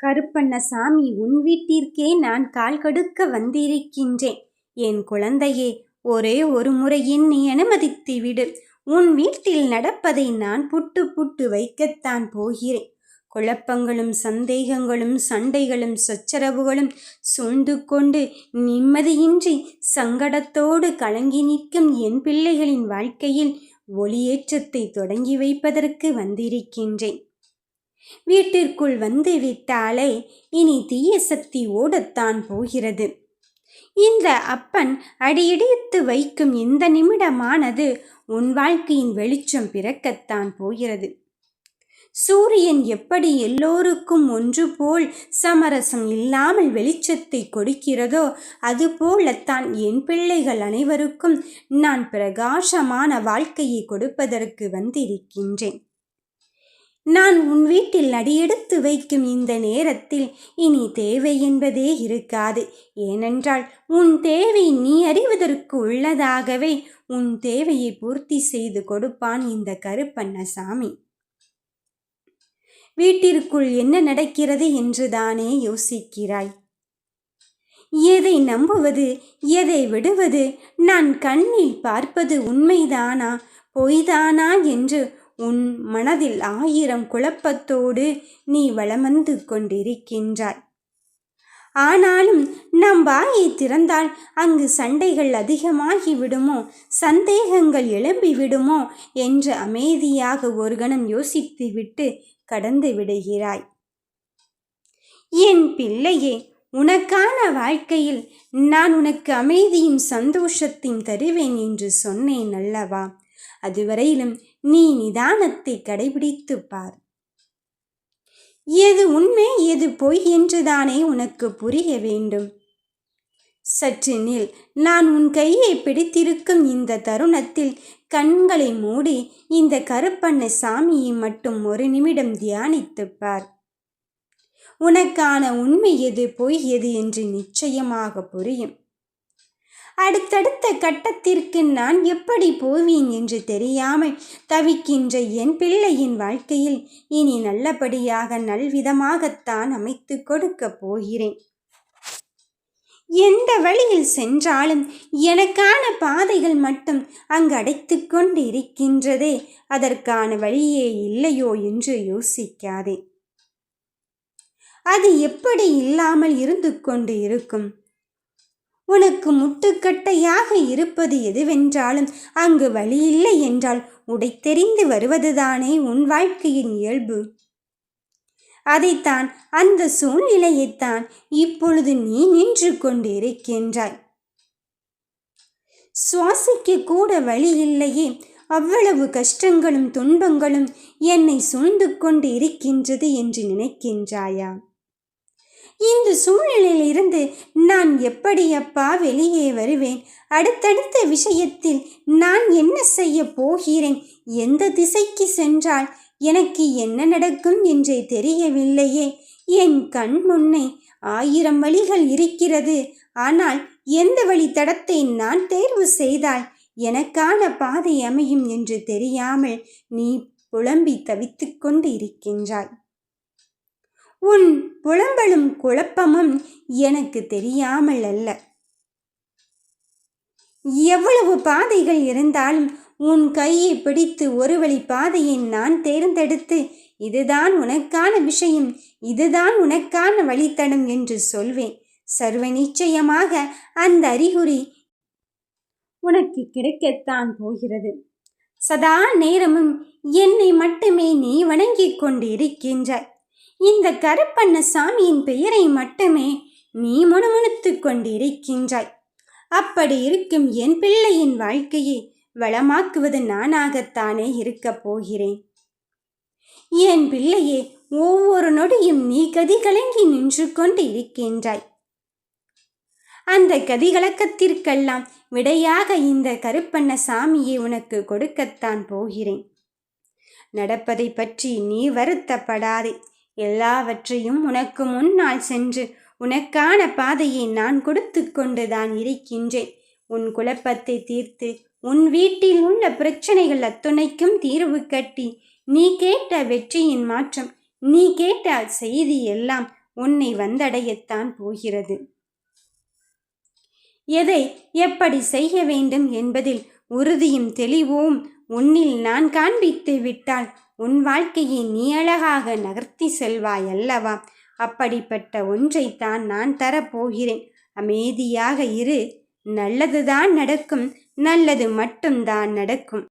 கருப்பண்ணசாமி, உன் வீட்டிற்கே நான் கால் கடுக்க வந்திருக்கின்றேன். என் குழந்தையே, ஒரே ஒரு முறை என்னை அனுமதித்து விடு. உன் வீட்டில் நடப்பதை நான் புட்டு புட்டு வைக்கத்தான் போகிறேன். குழப்பங்களும் சந்தேகங்களும் சண்டைகளும் சச்சரவுகளும் சூழ்ந்து கொண்டு நிம்மதியின்றி சங்கடத்தோடு கலங்கி நிற்கும் என் பிள்ளைகளின் வாழ்க்கையில் ஒளியேற்றத்தை தொடங்கி வைப்பதற்கு வந்திருக்கின்றேன். வீட்டிற்குள் வந்து விட்டாலே இனி தீய சக்தி ஓடத்தான் போகிறது. இந்த அப்பன் அடியெடுத்து வைக்கும் இந்த நிமிடமானது உன் வாழ்க்கையின் வெளிச்சம் பிறக்கத்தான் போகிறது. சூரியன் எப்படி எல்லோருக்கும் ஒன்று போல் சமரசம் இல்லாமல் வெளிச்சத்தை கொடுக்கிறதோ அதுபோலத்தான் என் பிள்ளைகள் அனைவருக்கும் நான் பிரகாசமான வாழ்க்கையை கொடுப்பதற்கு வந்திருக்கின்றேன். நான் உன் வீட்டில் அடியெடுத்து வைக்கும் இந்த நேரத்தில் இனி தேவை என்பதே இருக்காது. ஏனென்றால் உன் தேவை நீ அறிவதற்கு உள்ளதாகவே உன் தேவையை பூர்த்தி செய்து கொடுப்பான் இந்த கருப்பண்ணசாமி. வீட்டிற்குள் என்ன நடக்கிறது என்றுதானே யோசிக்கிறாய்? எதை நம்புவது, எதை விடுவது, நான் கண்ணில் பார்ப்பது உண்மைதானா பொய்தானா என்று உன் மனதில் 1000 குழப்பத்தோடு நீ வலமந்து கொண்டிருக்கின்றாய். ஆனாலும் நம் வாயை திறந்தால் அங்கு சண்டைகள் அதிகமாகி விடுமோ, சந்தேகங்கள் எழும்பி விடுமோ என்று அமைதியாக ஒரு கணம் யோசித்துவிட்டு கடந்து விடுகிறாய். என் பிள்ளையே, உனக்கான வாழ்க்கையில் நான் உனக்கு அமைதியும் சந்தோஷத்தையும் தருவேன் என்று சொன்னேன் அல்லவா? அதுவரையிலும் நீ நிதானத்தை கடைபிடித்து பார். எது உண்மை எது பொய் என்றுதானே உனக்கு புரிய வேண்டும். சற்று நில். நான் உன் கையை பிடித்திருக்கும் இந்த தருணத்தில் கண்களை மூடி இந்த கருப்பண்ணசாமியை மட்டும் ஒரு நிமிடம் தியானித்து பார். உனக்கான உண்மை எது பொய் எது என்று நிச்சயமாக புரியும். அடுத்தடுத்த கட்டத்திற்கு நான் எப்படி போவேன் என்று தெரியாமல் தவிக்கின்ற என் பிள்ளையின் வாழ்க்கையில் இனி நல்லபடியாக நல்விதமாகத்தான் அமைத்து கொடுக்க போகிறேன். எந்த வழியில் சென்றாலும் எனக்கான பாதைகள் மட்டும் அங்கு அடைத்து கொண்டு இருக்கின்றதே, அதற்கான வழியே இல்லையோ என்று யோசிக்காதே. அது எப்படி இல்லாமல் இருந்து கொண்டு இருக்கும்? உனக்கு முட்டுக்கட்டையாக இருப்பது எதுவென்றாலும் அங்கு வழி இல்லை என்றால் உடைத்தெறிந்து வருவதுதானே உன் வாழ்க்கையின் இயல்பு. அதைத்தான், அந்த சூழ்நிலையைத்தான் இப்பொழுது நீ நின்று கொண்டு இருக்கின்றாய். சுவாசிக்க கூட வழி இல்லையே, அவ்வளவு கஷ்டங்களும் துன்பங்களும் என்னை சூழ்ந்து கொண்டு இருக்கின்றது என்று நினைக்கின்றாயா? இந்த சூழ்நிலையில் இருந்து நான் எப்படி அப்பா வெளியே வருவேன்? அடுத்தடுத்த விஷயத்தில் நான் என்ன செய்ய போகிறேன்? எந்த திசைக்கு சென்றால் எனக்கு என்ன நடக்கும் என்றே தெரியவில்லையே. என் கண் முன்னே 1000 வழிகள் இருக்கிறது. ஆனால் எந்த வழித்தடத்தை நான் தேர்வு செய்தால் எனக்கான பாதை அமையும் என்று தெரியாமல் நீ புலம்பி தவித்து கொண்டு இருக்கின்றாய். உன் புலம்பலும் குழப்பமும் எனக்கு தெரியாமல் அல்ல. எவ்வளவு பாதைகள் இருந்தாலும் உன் கையை பிடித்து ஒரு வழி பாதையை நான் தேர்ந்தெடுத்து இதுதான் உனக்கான விஷயம், இதுதான் உனக்கான வழித்தடம் என்று சொல்வேன். சர்வ நிச்சயமாக அந்த அறிகுறி உனக்கு கிடைக்கத்தான் போகிறது. சதா நேரமும் என்னை மட்டுமே நீ வணங்கிக் கொண்டு இருக்கின்றாய். இந்த கருப்பண்ணசாமியின் பெயரை மட்டுமே நீ முணுமுணுத்து கொண்டிருக்கின்றாய். அப்படி இருக்கும் என் பிள்ளையின் வாழ்க்கையை வளமாக்குவது நானாகத்தானே இருக்கப் போகிறேன். என் பிள்ளையே, ஒவ்வொரு நொடியும் நீ கதிகலங்கி நின்று கொண்டு இருக்கின்றாய். அந்த கதிகலக்கத்திற்கெல்லாம் விடையாக இந்த கருப்பண்ணசாமியை உனக்கு கொடுக்கத்தான் போகிறேன். நடப்பதை பற்றி நீ வருத்தப்படாதே. எல்லாவற்றையும் உனக்கு முன்னால் சென்று உனக்கான பாதையை நான் கொடுத்து கொண்டுதான் இருக்கின்றேன். உன் குழப்பத்தை தீர்த்து உன் வீட்டில் உள்ள பிரச்சனைகள் அத்துணைக்கும் தீர்வு கட்டி நீ கேட்ட வெற்றியின் மாற்றம், நீ கேட்ட செய்தி எல்லாம் உன்னை வந்தடையத்தான் போகிறது. எதை எப்படி செய்ய வேண்டும் என்பதில் உறுதியும் தெளிவும் உன்னில் நான் காண்பித்து விட்டால் உன் வாழ்க்கையை நீ அழகாக நகர்த்தி செல்வாய் அல்லவா? அப்படிப்பட்ட ஒன்றைத்தான் நான் தரப்போகிறேன். அமைதியாக இரு. நல்லதுதான் நடக்கும். நல்லது மட்டும்தான் நடக்கும்.